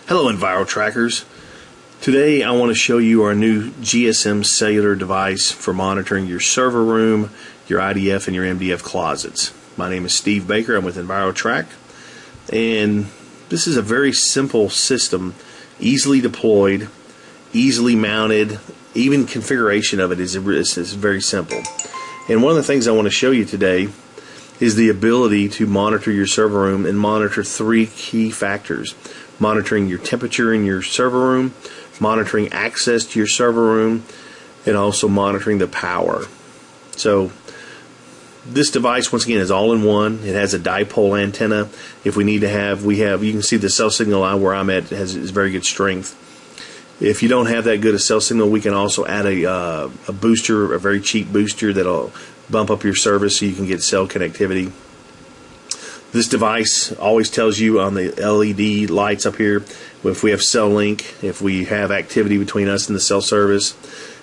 Hello Enviro Trackers. Today I want to show you our new GSM cellular device for monitoring your server room, your IDF, and your MDF closets. My name is Steve Baker. I'm with Enviro Track, and this is a very simple system, easily deployed, easily mounted. Even configuration of it is very simple. And one of the things I want to show you today is the ability to monitor your server room and monitor three key factors: monitoring your temperature in your server room, monitoring access to your server room, and also monitoring the power. So this device, once again, is all in one. It has a dipole antenna. If we need to have, you can see the cell signal line where I'm at is very good strength. If you don't have that good a cell signal, we can also add a booster, a very cheap booster that'll bump up your service so you can get cell connectivity. This device always tells you on the LED lights up here if we have cell link, if we have activity between us and the cell service,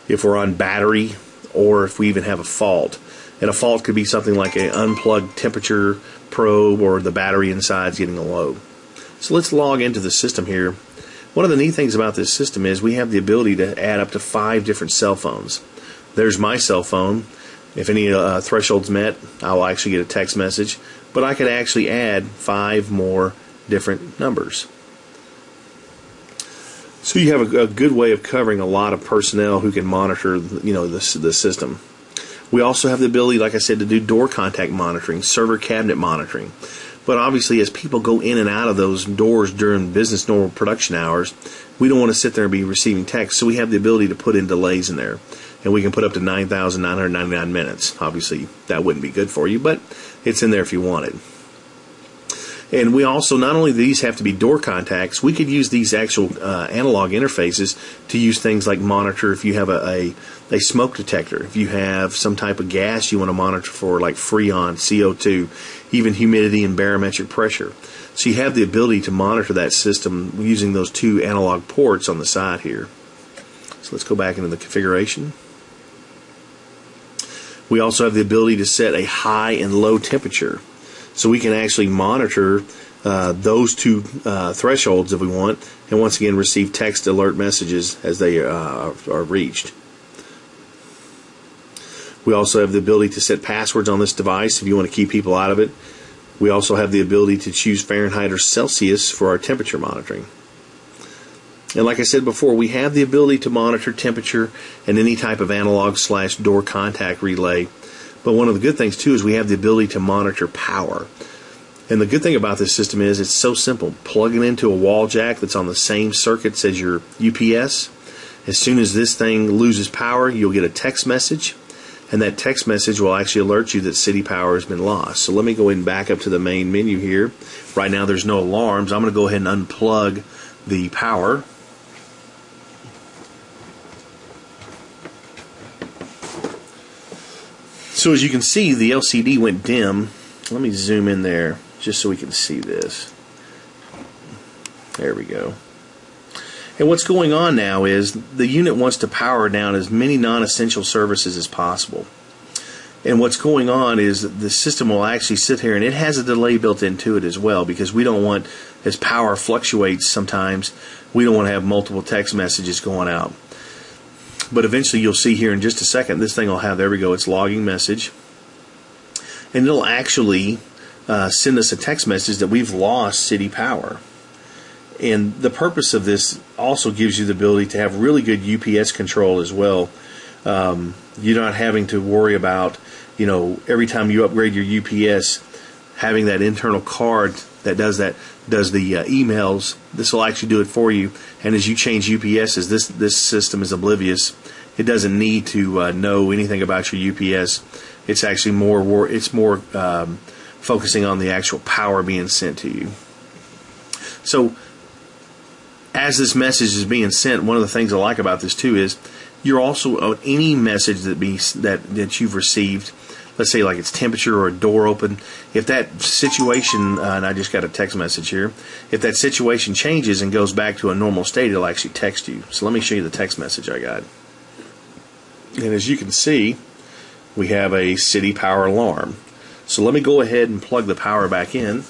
if we're on battery, or if we even have a fault. And a fault could be something like an unplugged temperature probe or the battery inside is getting low. So let's log into the system here. One of the neat things about this system is we have the ability to add up to 5 different cell phones. There's my cell phone. If any threshold's met, I'll actually get a text message. But I could actually add 5 more different numbers. So you have a good way of covering a lot of personnel who can monitor, the system. We also have the ability, like I said, to do door contact monitoring, server cabinet monitoring. But obviously, as people go in and out of those doors during business normal production hours, we don't want to sit there and be receiving text. So we have the ability to put in delays in there. And we can put up to 9,999 minutes. Obviously, that wouldn't be good for you, but it's in there if you want it. And we also, not only do these have to be door contacts, we could use these actual analog interfaces to use things like monitor if you have a smoke detector, if you have some type of gas you want to monitor for, like Freon, CO2, even humidity and barometric pressure. So you have the ability to monitor that system using those 2 analog ports on the side here. So let's go back into the configuration. We also have the ability to set a high and low temperature. So we can actually monitor those 2 thresholds if we want, and once again receive text alert messages as they are reached. We also have the ability to set passwords on this device if you want to keep people out of it. We also have the ability to choose Fahrenheit or Celsius for our temperature monitoring. And like I said before, we have the ability to monitor temperature and any type of analog/door contact relay. But one of the good things too is we have the ability to monitor power. And the good thing about this system is it's so simple. Plug it into a wall jack that's on the same circuits as your UPS. As soon as this thing loses power, you'll get a text message, and that text message will actually alert you that city power has been lost. So let me go ahead and back up to the main menu here. Right now there's no alarms. I'm going to go ahead and unplug the power. So as you can see, the LCD went dim. Let me zoom in there just so we can see this. There we go. And what's going on now is the unit wants to power down as many non-essential services as possible. And what's going on is the system will actually sit here, and it has a delay built into it as well, because we don't want, as power fluctuates sometimes, we don't want to have multiple text messages going out. But eventually you'll see here in just a second, this thing will have, there we go, it's logging message. And it'll actually send us a text message that we've lost city power. And the purpose of this also gives you the ability to have really good UPS control as well. You're not having to worry about, every time you upgrade your UPS, having that internal card that does the emails. This will actually do it for you. And as you change UPSs, this system is oblivious. It doesn't need to know anything about your UPS. It's actually more focusing on the actual power being sent to you. So as this message is being sent, one of the things I like about this too is you're also, any message that you've received, let's say like it's temperature or a door open, if that situation, and I just got a text message here, if that situation changes and goes back to a normal state, it'll actually text you. So let me show you the text message I got. And as you can see, we have a city power alarm. So let me go ahead and plug the power back in.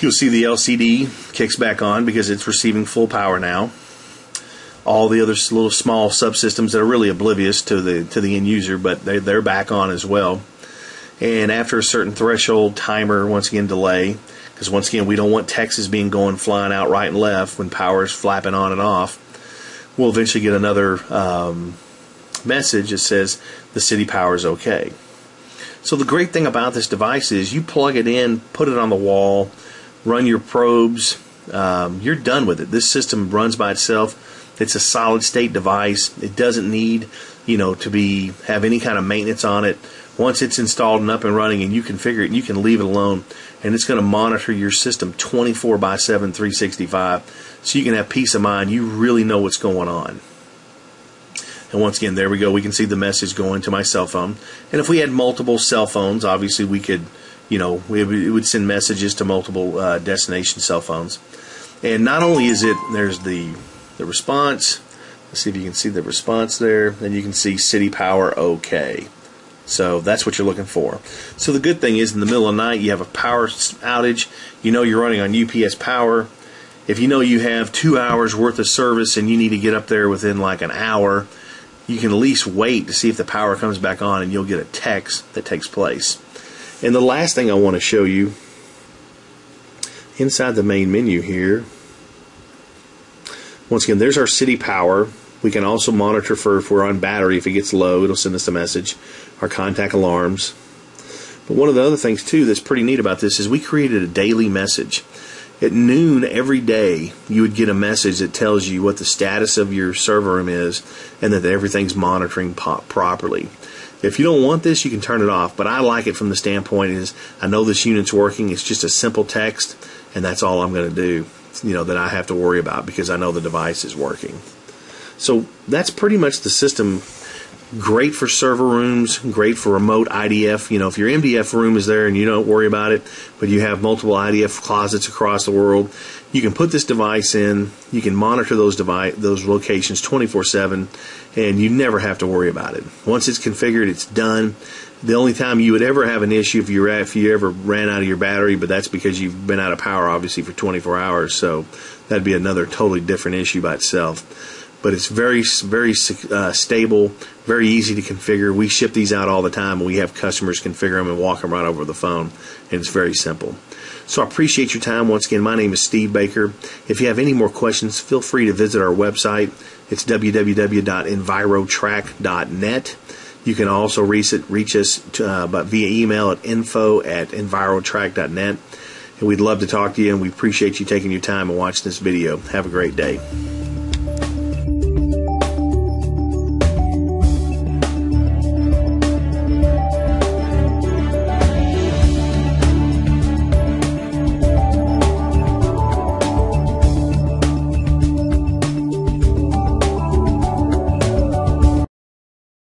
You'll see the LCD kicks back on because it's receiving full power now. All the other little small subsystems that are really oblivious to the end user, but they're back on as well. And after a certain threshold timer, once again delay, because once again we don't want Texas being going flying out right and left when power is flapping on and off. We'll eventually get another message that says the city power is okay. So the great thing about this device is you plug it in, put it on the wall, run your probes, you're done with it. This system runs by itself. It's a solid state device. It doesn't need, to have any kind of maintenance on it. Once it's installed and up and running and you configure it, you can leave it alone, and it's going to monitor your system 24/7, 365, so you can have peace of mind. You really know what's going on. And once again, there we go. We can see the message going to my cell phone. And if we had multiple cell phones, obviously we could, it would send messages to multiple destination cell phones. And not only is it, there's the response. Let's see if you can see the response there. And you can see city power okay. So that's what you're looking for. So the good thing is, in the middle of the night, you have a power outage. You're running on UPS power. If you have 2 hours worth of service and you need to get up there within like an hour, you can at least wait to see if the power comes back on, and you'll get a text that takes place. And the last thing I want to show you, inside the main menu here, once again, there's our city power. We can also monitor for if we're on battery. If it gets low, it'll send us a message. Our contact alarms. But one of the other things too that's pretty neat about this is we created a daily message. At noon every day, you would get a message that tells you what the status of your server room is and that everything's monitoring properly. If you don't want this, you can turn it off, but I like it from the standpoint is I know this unit's working. It's just a simple text, and that's all I'm going to do, that I have to worry about because I know the device is working. So that's pretty much the system. Great for server rooms, great for remote IDF. If your MDF room is there and you don't worry about it, but you have multiple IDF closets across the world, you can put this device in. You can monitor those locations 24/7, and you never have to worry about it. Once it's configured, it's done. The only time you would ever have an issue if you ever ran out of your battery, but that's because you've been out of power, obviously, for 24 hours. So that'd be another totally different issue by itself. But it's very, very stable, very easy to configure. We ship these out all the time, and we have customers configure them and walk them right over the phone, and it's very simple. So I appreciate your time. Once again, my name is Steve Baker. If you have any more questions, feel free to visit our website. It's www.envirotrack.net. You can also reach us via email at info@envirotrack.net. And we'd love to talk to you, and we appreciate you taking your time and watching this video. Have a great day.